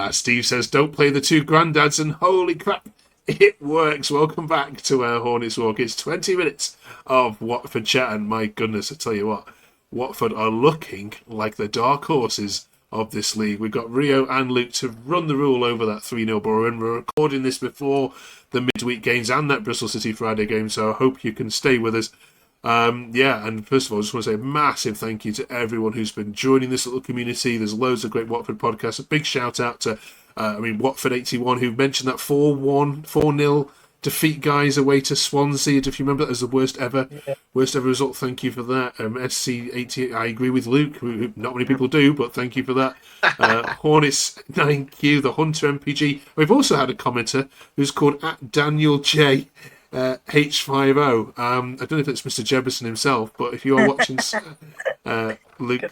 Steve says, don't play the two granddads, and holy crap, it works. Welcome back to our Hornets Walk. It's 20 minutes of Watford chat, and my goodness, I tell you what, Watford are looking like the dark horses of this league. We've got Rio and Luke to run the rule over that 3-0 Boro, and we're recording this before the midweek games and that Bristol City Friday game, so I hope you can stay with us. And first of all, I just want to say a massive thank you to everyone who's been joining this little community. There's loads of great Watford podcasts. A big shout out to, Watford 81, who mentioned that 4-0 defeat, guys, away to Swansea. If you remember that as the worst ever result, thank you for that. SC80, I agree with Luke, who not many people do, but thank you for that. Hornets 9Q, the Hunter MPG. We've also had a commenter who's called @DanielJ. H50. I don't know if it's Mr. Jefferson himself, but if you are watching, Luke,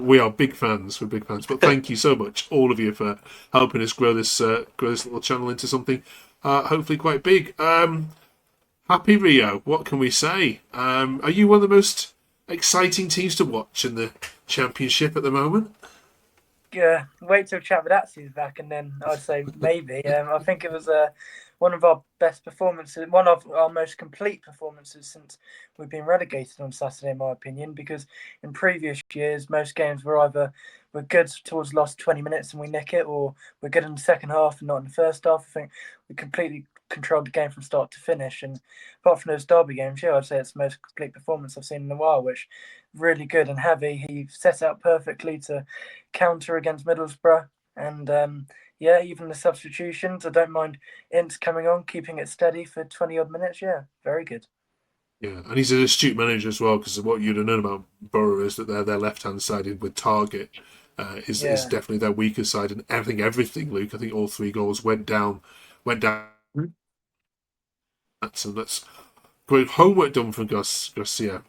we are big fans. We're big fans. But thank you so much, all of you, for helping us grow this little channel into something hopefully quite big. Happy Rio. What can we say? Are you one of the most exciting teams to watch in the Championship at the moment? Yeah, wait till Chavidazzi is back, and then I'd say maybe. I think it was one of our best performances, one of our most complete performances since we've been relegated on Saturday, in my opinion, because in previous years, most games were either we're good towards the last 20 minutes and we nick it, or we're good in the second half and not in the first half. I think we completely controlled the game from start to finish. And apart from those derby games, I'd say it's the most complete performance I've seen in a while, which really good and heavy. He set out perfectly to counter against Middlesbrough. And even the substitutions, I don't mind Ince coming on, keeping it steady for 20-odd minutes. Yeah, very good. Yeah, and he's an astute manager as well, because what you'd have known about Boro is that their left-hand sided with Target is definitely their weaker side, and everything, Luke. I think all 3 goals went down. So that's great homework done from Garcia.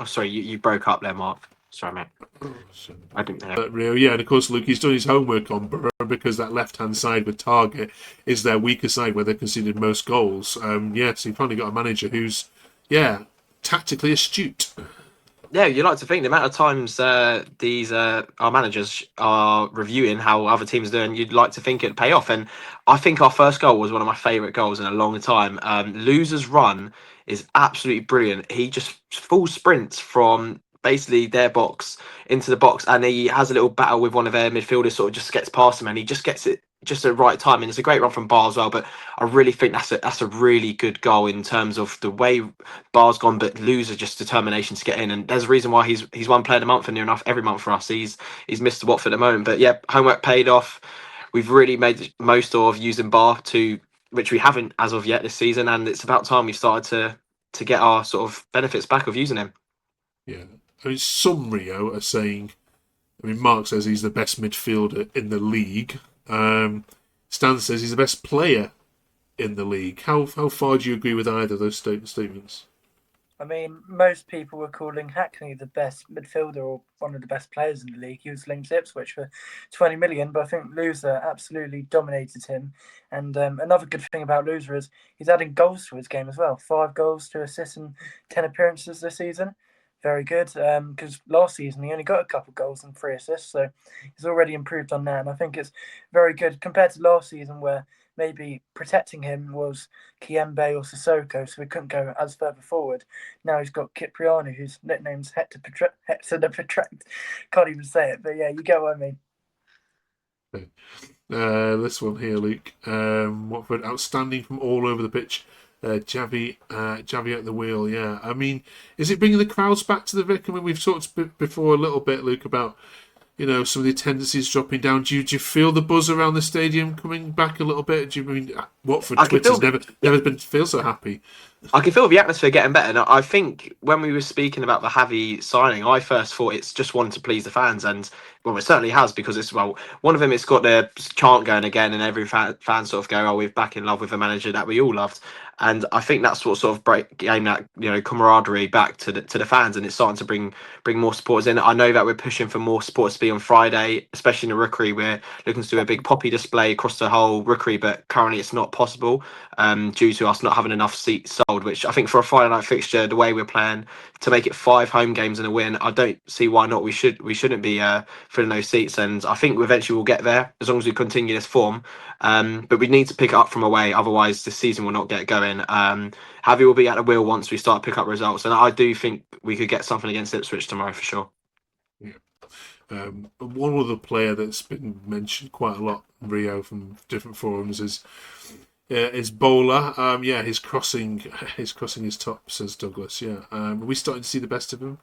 Oh, sorry, you broke up there, Mark. Sorry, mate. I didn't know. Rio, yeah, and of course, Luke, he's done his homework on Boro because that left-hand side with Target is their weaker side where they've conceded most goals. So you finally got a manager who's, tactically astute. Yeah, you like to think the amount of times these our managers are reviewing how other teams are doing, you'd like to think it'd pay off. And I think our first goal was one of my favourite goals in a long time. Loser's run is absolutely brilliant. He just full sprints from basically their box into the box, and he has a little battle with one of their midfielders, sort of just gets past him, and he just gets it just at the right time. And it's a great run from Bar as well, but I really think that's a really good goal in terms of the way Bar's gone, but Loser just determination to get in. And there's a reason why he's one player of the month and near enough every month for us. He's Mr. Watford at the moment. But yeah, homework paid off. We've really made the most of using Bar which we haven't as of yet this season, and it's about time we started to get our sort of benefits back of using him. Yeah. I mean, some Rio are saying, Mark says he's the best midfielder in the league. Stan says he's the best player in the league. How far do you agree with either of those statements? I mean, most people were calling Hackney the best midfielder or one of the best players in the league. He was linked to Ipswich for 20 million, but I think Loser absolutely dominated him. And another good thing about Loser is he's adding goals to his game as well. 5 goals, 2 assists and 10 appearances this season. Very good, because last season he only got a couple goals and 3 assists, so he's already improved on that. And I think it's very good compared to last season where maybe protecting him was Kiembe or Sissoko, so we couldn't go as further forward. Now he's got Cipriano, whose nickname's Hector the Protract. Can't even say it, but yeah, you get what I mean. This one here, Luke. Watford outstanding from all over the pitch. Javi at the wheel, yeah. I mean, is it bringing the crowds back to the Vic? I mean, we've talked before a little bit, Luke, about some of the tendencies dropping down. Do you feel the buzz around the stadium coming back a little bit? Do you mean Watford Twitter's never been feel so happy? I can feel the atmosphere getting better. And I think when we were speaking about the Javi signing, I first thought it's just wanted to please the fans, and well, it certainly has, because it's one of them. It's got the chant going again, and every fan sort of go, "Oh, we're back in love with a manager that we all loved." And I think that's what sort of gained that camaraderie back to the fans, and it's starting to bring more supporters in. I know that we're pushing for more supporters to be on Friday, especially in the Rookery. We're looking to do a big poppy display across the whole Rookery, but currently it's not possible due to us not having enough seats sold. Which I think for a Friday night fixture, the way we're playing to make it 5 home games and a win, I don't see why not. We shouldn't be filling those seats, and I think eventually we'll get there as long as we continue this form. But we need to pick it up from away, otherwise this season will not get going. Javi will be at the wheel once we start to pick up results, and I do think we could get something against Ipswich tomorrow for sure. Yeah. One other player that's been mentioned quite a lot, Rio, from different forums is Bowler. He's crossing his top, says Douglas. Yeah, are we starting to see the best of him?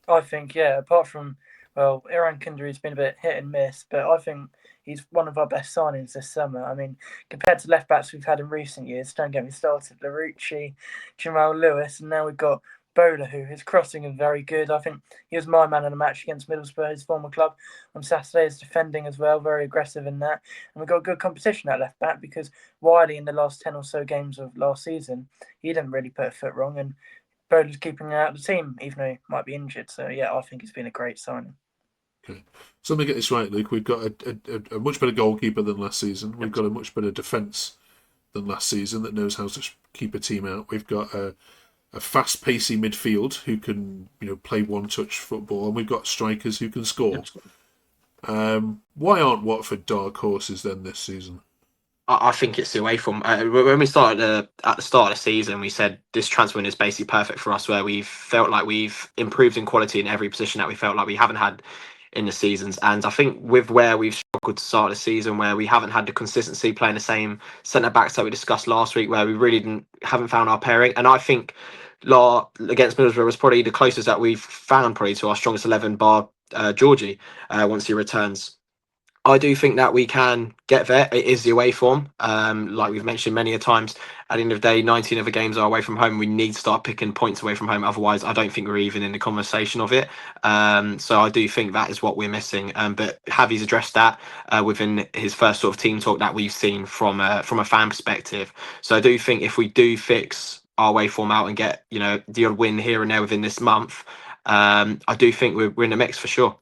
I think, yeah. Apart from, well, Iran Kundry's been a bit hit and miss, but I think he's one of our best signings this summer. I mean, compared to left backs we've had in recent years, don't get me started. Larouci, Jamal Lewis, and now we've got Bowler, who his crossing is very good. I think he was my man in the match against Middlesbrough, his former club, on Saturday. His defending as well, very aggressive in that. And we've got good competition at left back because Wiley, in the last 10 or so games of last season, he didn't really put a foot wrong. And Bowler's keeping him out of the team, even though he might be injured. So, yeah, I think it's been a great signing. Okay. So let me get this right, Luke. We've got a much better goalkeeper than last season. We've got a much better defence than last season that knows how to keep a team out. We've got a fast, pacey midfield who can play one-touch football, and we've got strikers who can score. Why aren't Watford dark horses then this season? I think it's the away from when we started at the start of the season. We said this transfer window is basically perfect for us, where we've felt like we've improved in quality in every position that we felt like we haven't had in the seasons. And I think with where we've struggled to start the season, where we haven't had the consistency playing the same centre backs that we discussed last week, where we really haven't found our pairing. And I think against Middlesbrough was probably the closest that we've found probably to our strongest 11 bar Georgie once he returns. I do think that we can get there. It is the away form. Like we've mentioned many a times, at the end of the day, 19 of the games are away from home. We need to start picking points away from home. Otherwise, I don't think we're even in the conversation of it. So I do think that is what we're missing. But Javi's addressed that within his first sort of team talk that we've seen from a fan perspective. So I do think if we do fix our away form out and get the odd win here and there within this month, I do think we're in the mix for sure.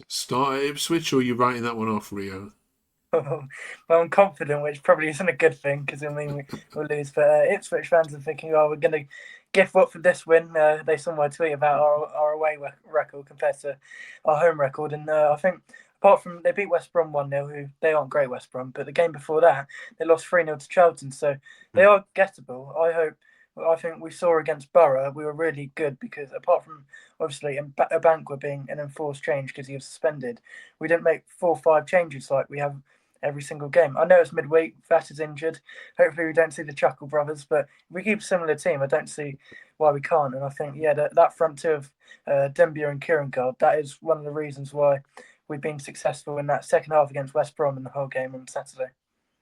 Start at Ipswich, or are you writing that one off, Rio? Well, I'm confident, which probably isn't a good thing because I mean we'll lose. But Ipswich fans are thinking, "Oh, we're going to gift Watford this win." They saw my tweet about our away record compared to our home record, and I think apart from they beat West Brom 1-0, who they aren't great West Brom, but the game before that they lost 3-0 to Charlton, so they are gettable. I think we saw against Boro, we were really good because apart from obviously Abankwah being an enforced change because he was suspended, we didn't make 4 or 5 changes like we have every single game. I know it's midweek, Vat is injured. Hopefully we don't see the Chuckle brothers, but if we keep a similar team, I don't see why we can't. And I think, that front two of Dembier and Kierkegaard, that is one of the reasons why we've been successful in that second half against West Brom in the whole game on Saturday.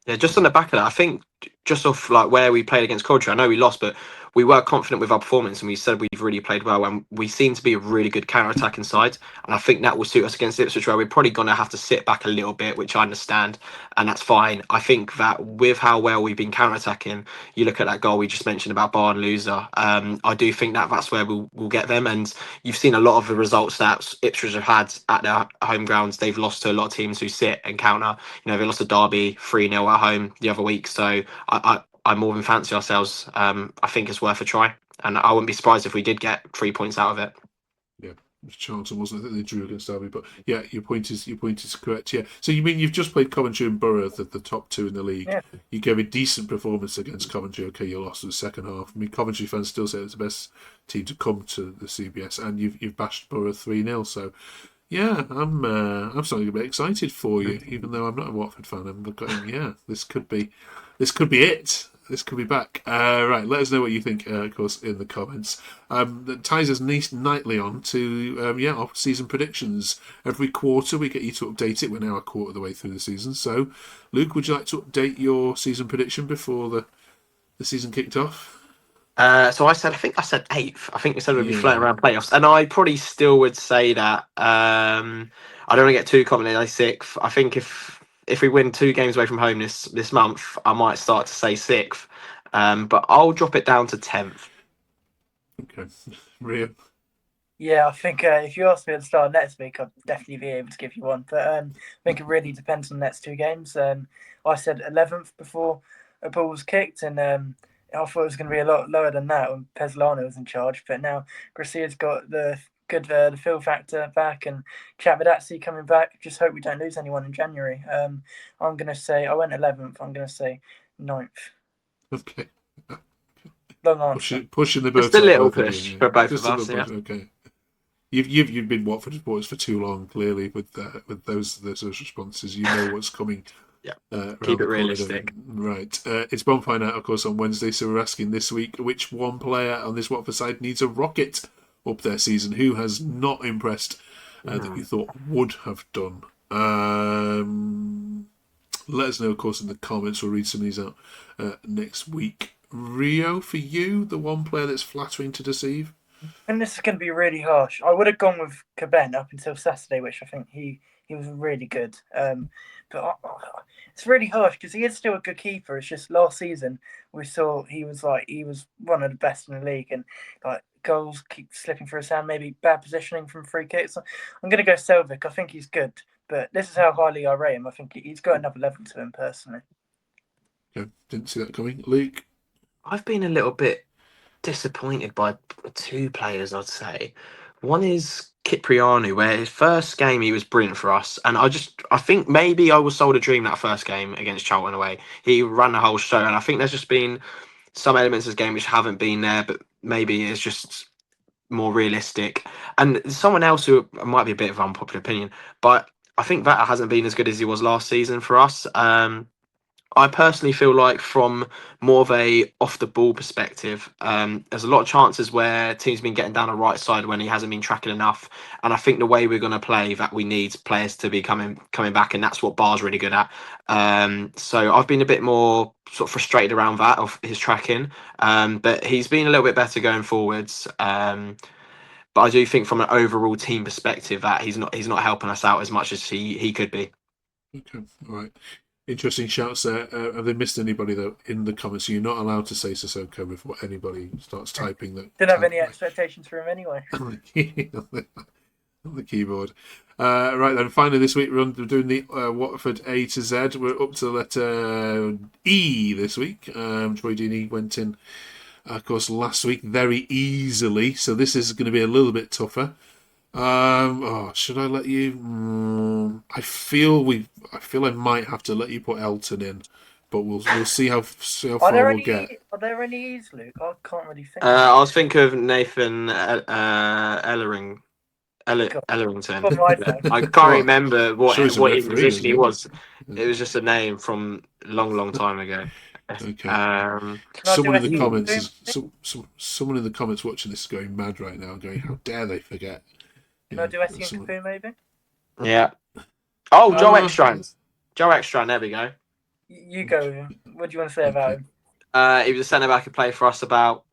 Yeah, just on the back of that, I think just off like where we played against Coventry, I know we lost, but we were confident with our performance and we said we've really played well and we seem to be a really good counter-attacking side. And I think that will suit us against Ipswich, where we're probably going to have to sit back a little bit, which I understand, and that's fine. I think that with how well we've been counter-attacking, you look at that goal we just mentioned about Barn Loser, I do think that that's where we'll get them. And you've seen a lot of the results that Ipswich have had at their home grounds. They've lost to a lot of teams who sit and counter. They lost to Derby 3-0 at home the other week. So I more than fancy ourselves. I think it's worth a try, and I wouldn't be surprised if we did get 3 points out of it. Yeah, Charlton wasn't. I think they drew against Derby, but yeah, your point is correct. Yeah, so you mean you've just played Coventry and Borough, the top 2 in the league. Yeah. You gave a decent performance against Coventry. Okay, you lost in the second half. I mean, Coventry fans still say it's the best team to come to the CBS, and you've bashed Borough 3-0. So. Yeah, I'm starting to get excited for you, even though I'm not a Watford fan. I'm going, yeah, this could be it. This could be back. Right, let us know what you think, of course, in the comments. That ties us nightly on to our season predictions. Every quarter we get you to update it. We're now a quarter of the way through the season. So, Luke, would you like to update your season prediction before the season kicked off? So I think I said 8th. I think we said we'd be floating around playoffs, and I probably still would say that. I don't want to get too confident. 6th. I think if we win 2 games away from home this month, I might start to say 6th. but I'll drop it down to 10th. Okay, Rio. Yeah, I think if you ask me at the start of next week, I'd definitely be able to give you one. But I think it really depends on the next 2 games. I said 11th before a ball was kicked, and I thought it was going to be a lot lower than that when Pesolano was in charge. But now Garcia's got the the fill factor back, and Chavidazzi coming back. Just hope we don't lose anyone in January. I'm going to say, I went 11th. I'm going to say 9th. Okay. Long answer. Pushing the boat. Just a little both of push you, for both Just of a us. little Yeah. push, okay. You've been Watford supporters for too long, clearly, with those responses. You know what's coming. Yeah. Around Keep the it corner, realistic. right? It's bonfire night, of course, on Wednesday. So we're asking this week which one player on this Watford side needs a rocket up their season. Who has not impressed that you thought would have done? Let us know, of course, in the comments. We'll read some of these out next week. Rio, for you, the one player that's flattering to deceive? And this is going to be really harsh. I would have gone with Caben up until Saturday, which I think he was really good. But it's really harsh because he is still a good keeper. It's just last season we saw he was one of the best in the league, and like goals keep slipping through his hand. Maybe bad positioning from free kicks. I'm going to go Selvik. I think he's good, but this is how highly I rate him. I think he's got another level to him personally. Okay, didn't see that coming. Luke? I've been a little bit disappointed by 2 players, I'd say. One is Kiprianu, where his first game he was brilliant for us, and I think maybe I was sold a dream that first game against Charlton away. He ran the whole show, and I think there's just been some elements of his game which haven't been there, but maybe it's just more realistic. And someone else who might be a bit of unpopular opinion, but I think Vata hasn't been as good as he was last season for us. I personally feel like from more of a off the ball perspective, there's a lot of chances where teams have been getting down the right side when he hasn't been tracking enough. And I think the way we're going to play, that we need players to be coming back, and that's what Bar's really good at. So I've been a bit more sort of frustrated around that of his tracking, but he's been a little bit better going forwards. But I do think from an overall team perspective that he's not helping us out as much as he could be. Okay, all right. Interesting shouts there. Have they missed anybody, though, in the comments? So you're not allowed to say Sissoko before anybody starts typing that. Didn't have any expectations for him anyway. on the keyboard. Right then, finally this week we're doing the Watford A to Z. We're up to the letter E this week. Troy Deeney went in, of course, last week very easily, so this is going to be a little bit tougher. Should I let you? I feel I might have to let you put Elton in, but we'll see how far we'll get. Are there any E's, Luke? I can't really think. I was thinking of Nathan Ellerington. I can't remember what his position he was. It was just a name from a long time ago. Okay. Someone in the comments watching this is going mad right now, going, "How dare they forget?" Can I do Essie and Capu maybe? Yeah. Oh, Joe Ekstrand. Joe Ekstrand, there we go. You go with him. What do you want to say about him? He was a centre back who played for us about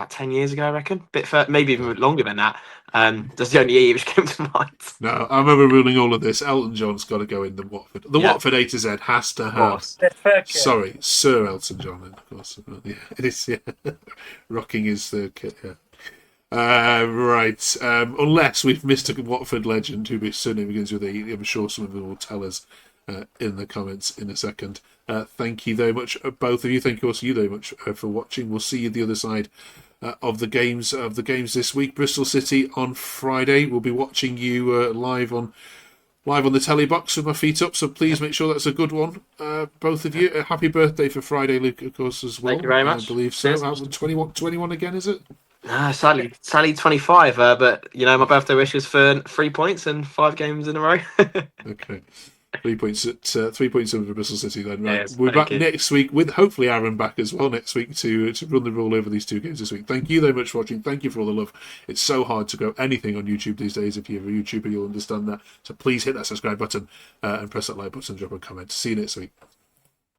10 years ago, I reckon. Maybe even longer than that. That's the only year which came to mind. No, I'm overruling all of this. Elton John's got to go in the Watford. The Watford A to Z has to have. Sorry, Sir Elton John, of course. Yeah, it is. Yeah. Rocking his kit. Yeah. Right. Unless we've missed a Watford legend whose surname begins with E, I'm sure some of them will tell us in the comments in a second. Thank you very much, both of you. Thank you also you very much for watching. We'll see you the other side of the games this week. Bristol City on Friday. We'll be watching you live on the telly box with my feet up. So please make sure that's a good one. Both of you. Happy birthday for Friday, Luke, of course, as well. Thank you very much. I believe so. 21 again, is it? Sadly 25. But my birthday wish is for 3 points and 5 games in a row. Okay. 3 points at 3 points over Bristol City then, right? Yes, we're back next week with hopefully Aaron back as well next week to run the rule over these 2 games this week. Thank you very much for watching. Thank you for all the love. It's so hard to grow anything on YouTube these days. If you're a YouTuber, you'll understand that. So please hit that subscribe button and press that like button, drop a comment. See you next week.